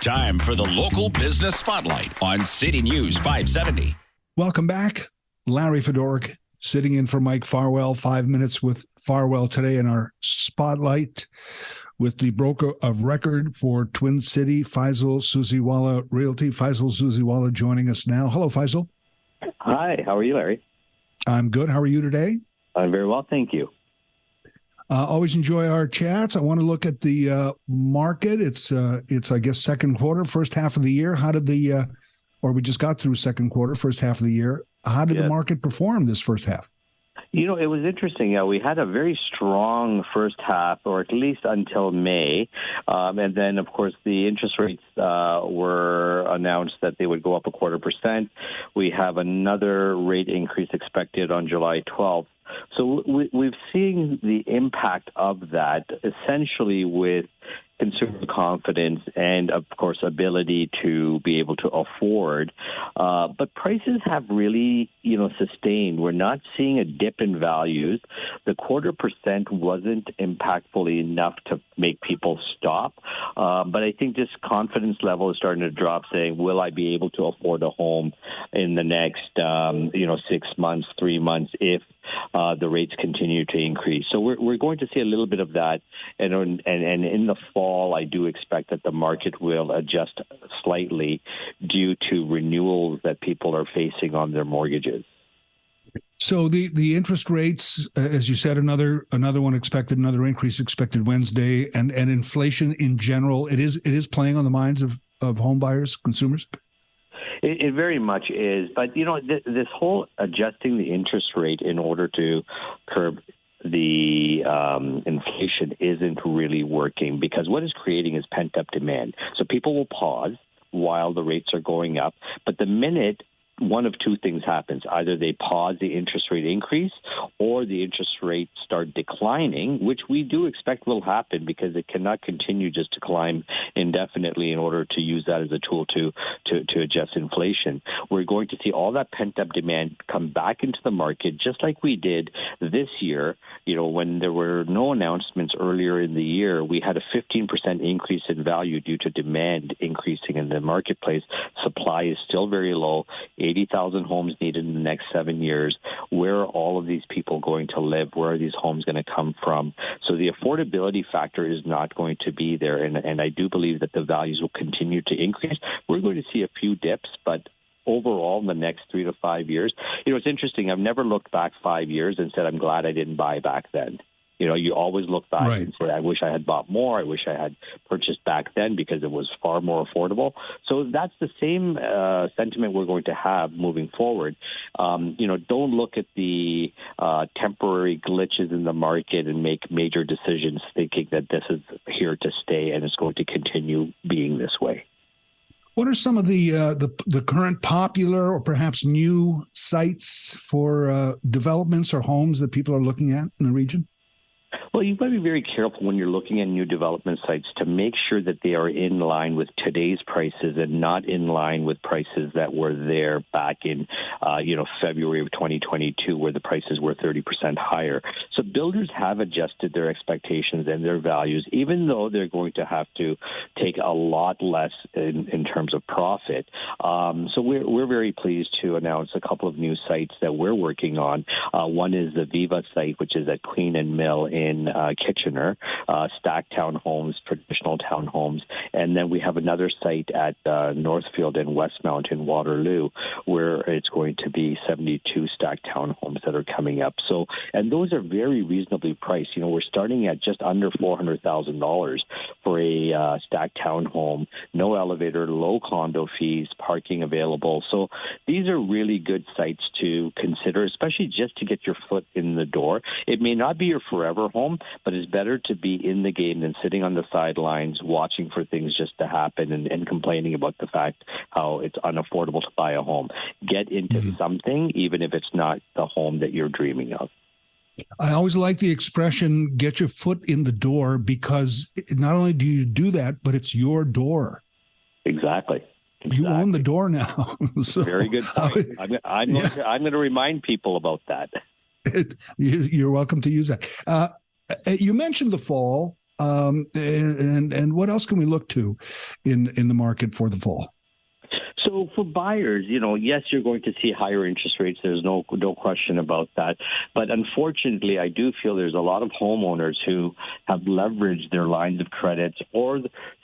Time for the Local Business Spotlight on City News 570. Welcome back. Larry Fedoruk sitting in for Mike Farwell. 5 minutes with Farwell today in our Spotlight with the broker of record for Twin City, Faisal Susiwala Realty. Faisal Susiwala joining us now. Hello, Faisal. Hi, how are you, Larry? I'm good. How are you today? I'm very well, thank you. Always enjoy our chats. I want to look at the market. It's I guess second quarter, first half of the year. How did or we just got through second quarter, first half of the year. How did the market perform this first half? You know, it was interesting. We had a very strong first half, or at least until May. And then, of course, the interest rates were announced that they would go up 0.25%. We have another rate increase expected on July 12th. So we've seen the impact of that essentially with consumer confidence and, of course, ability to be able to afford. But prices have really, sustained. We're not seeing a dip in values. The 0.25% wasn't impactful enough to make people stop. But I think this confidence level is starting to drop, saying, will I be able to afford a home in the next, 6 months, 3 months, if the rates continue to increase. So we're going to see a little bit of that. And in the fall, I do expect that the market will adjust slightly due to renewals that people are facing on their mortgages. So the interest rates, as you said, another one expected, another increase expected Wednesday, and inflation in general, it is playing on the minds of home buyers, consumers? It very much is. But, this whole adjusting the interest rate in order to curb the inflation isn't really working, because what it's creating is pent-up demand. So people will pause while the rates are going up. But the minute one of two things happens, either they pause the interest rate increase or the interest rates start declining, which we do expect will happen because it cannot continue just to climb indefinitely in order to use that as a tool to adjust inflation. We're going to see all that pent-up demand come back into the market, just like we did this year. When there were no announcements earlier in the year, we had a 15% increase in value due to demand increasing in the marketplace. Supply is still very low. 80,000 homes needed in the next 7 years. Where are all of these people going to live? Where are these homes going to come from? So the affordability factor is not going to be there, and I do believe that the values will continue to increase. We're going to see a few dips, but overall, in the next 3 to 5 years, it's interesting. I've never looked back 5 years and said, I'm glad I didn't buy back then. You always look back and say, I wish I had bought more. I wish I had purchased back then because it was far more affordable. So that's the same sentiment we're going to have moving forward. Don't look at the temporary glitches in the market and make major decisions thinking that this is here to stay and it's going to continue being this way. What are some of the current popular or perhaps new sites for developments or homes that people are looking at in the region? Well, you've got to be very careful when you're looking at new development sites to make sure that they are in line with today's prices and not in line with prices that were there back in, February of 2022, where the prices were 30% higher. So builders have adjusted their expectations and their values, even though they're going to have to take a lot less in terms of profit. So we're very pleased to announce a couple of new sites that we're working on. One is the Viva site, which is at Queen and Mill in Kitchener, stacked townhomes, traditional townhomes. And then we have another site at Northfield and Westmount in Waterloo, where it's going to be 72 stacked townhomes that are coming up. So, and those are very reasonably priced. We're starting at just under $400,000 for a stacked townhome, no elevator, low condo fees, parking available. So these are really good sites to consider, especially just to get your foot in the door. It may not be your forever home, but it's better to be in the game than sitting on the sidelines watching for things just to happen and complaining about the fact how it's unaffordable to buy a home. Get into something, even if it's not the home that you're dreaming of. I always like the expression, get your foot in the door, because not only do you do that, but it's your door. Exactly. You own the door now. So, very good point. I'm going to remind people about that. You're welcome to use that. You mentioned the fall. And what else can we look to in the market for the fall? So for buyers, yes, you're going to see higher interest rates. There's no question about that. But unfortunately, I do feel there's a lot of homeowners who have leveraged their lines of credit, or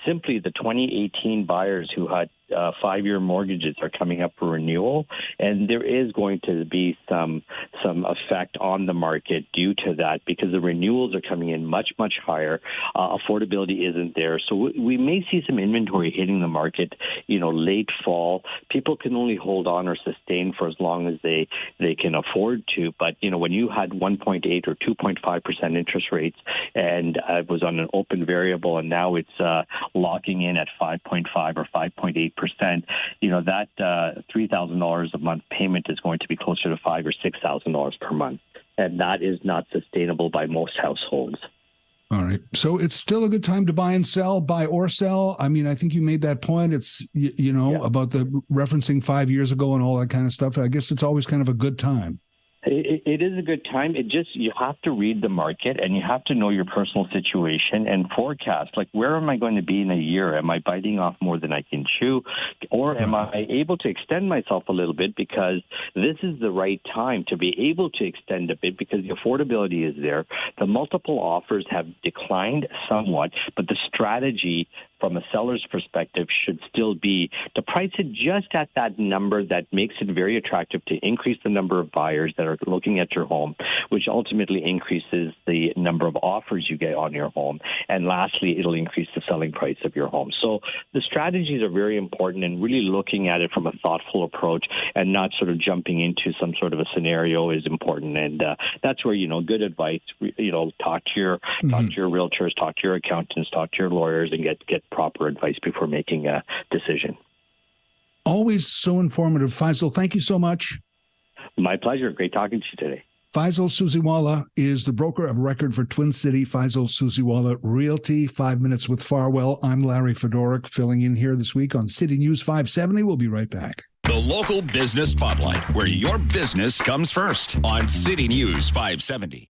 simply the 2018 buyers who had 5-year mortgages are coming up for renewal, and there is going to be some effect on the market due to that, because the renewals are coming in much higher. Affordability isn't there, so we may see some inventory hitting the market, late fall. People can only hold on or sustain for as long as they can afford to. But when you had 1.8 or 2.5% interest rates, and it was on an open variable, and now it's locking in at 5.5 or 5.8%, that $3,000 a month payment is going to be closer to $5,000 or $6,000 per month, and that is not sustainable by most households. All right. So it's still a good time to buy or sell. I mean, I think you made that point. It's, about the referencing 5 years ago and all that kind of stuff. I guess it's always kind of a good time. It is a good time. You have to read the market, and you have to know your personal situation and forecast. Like, where am I going to be in a year? Am I biting off more than I can chew? Or am I able to extend myself a little bit, because this is the right time to be able to extend a bit, because the affordability is there. The multiple offers have declined somewhat, but the strategy from a seller's perspective should still be to price it just at that number that makes it very attractive to increase the number of buyers that are looking at your home, which ultimately increases the number of offers you get on your home. And lastly, it'll increase the selling price of your home. So the strategies are very important, and really looking at it from a thoughtful approach and not sort of jumping into some sort of a scenario is important. And that's where, good advice, talk to your realtors, talk to your accountants, talk to your lawyers, and get proper advice before making a decision. Always so informative. Faisal, thank you so much. My pleasure. Great talking to you today. Faisal Susiwala is the broker of record for Twin City. Faisal Susiwala Realty. 5 Minutes with Farwell. I'm Larry Fedoruk, filling in here this week on City News 570. We'll be right back. The local business spotlight, where your business comes first on City News 570.